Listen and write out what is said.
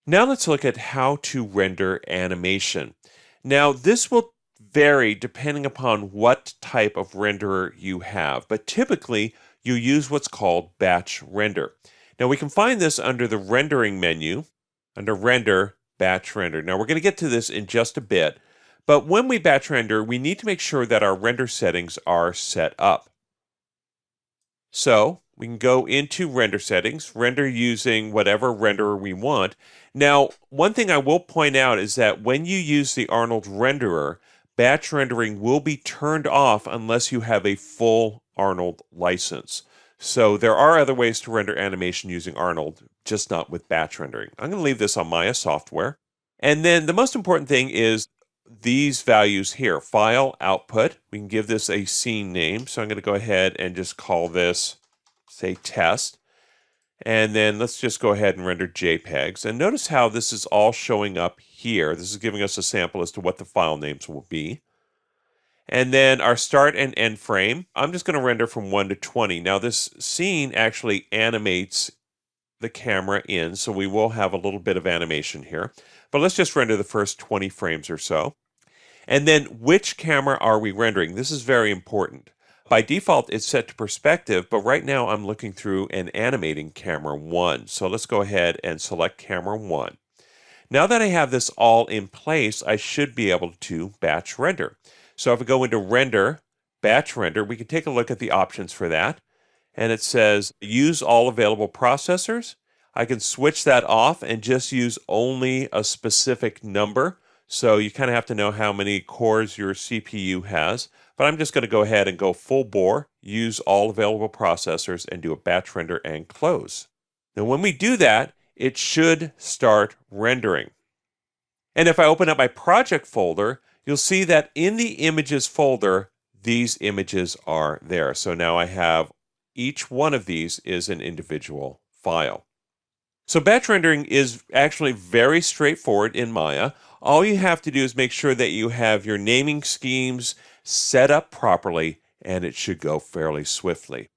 Now let's look at how to render animation. Now this will vary depending upon what type of renderer you have, but typically you use what's called batch render. Now we can find this under the rendering menu, under render, batch render. Now we're going to get to this in just a bit, but when we batch render, we need to make sure that our render settings are set up. So we can go into render settings, render using whatever renderer we want. Now, one thing I will point out is that when you use the Arnold renderer, batch rendering will be turned off unless you have a full Arnold license. So there are other ways to render animation using Arnold, just not with batch rendering. I'm going to leave this on Maya software. And then the most important thing is these values here, file, output. We can give this a scene name. So I'm going to go ahead and just call this, say, test. And then let's just go ahead and render JPEGs. And notice how this is all showing up here. This is giving us a sample as to what the file names will be. And then our start and end frame, I'm just going to render from 1 to 20. Now this scene actually animates the camera in, so we will have a little bit of animation here. But let's just render the first 20 frames or so. And then which camera are we rendering? This is very important. By default, it's set to perspective, but right now I'm looking through an animating camera 1. So let's go ahead and select camera 1. Now that I have this all in place, I should be able to batch render. So if we go into render, batch render, we can take a look at the options for that. And it says use all available processors. I can switch that off and just use only a specific number. So you kind of have to know how many cores your CPU has. But I'm just going to go ahead and go full bore, use all available processors, and do a batch render and close. Now when we do that, it should start rendering. And if I open up my project folder, you'll see that in the images folder, these images are there. So now I have each one of these is an individual file. So batch rendering is actually very straightforward in Maya. All you have to do is make sure that you have your naming schemes set up properly, and it should go fairly swiftly.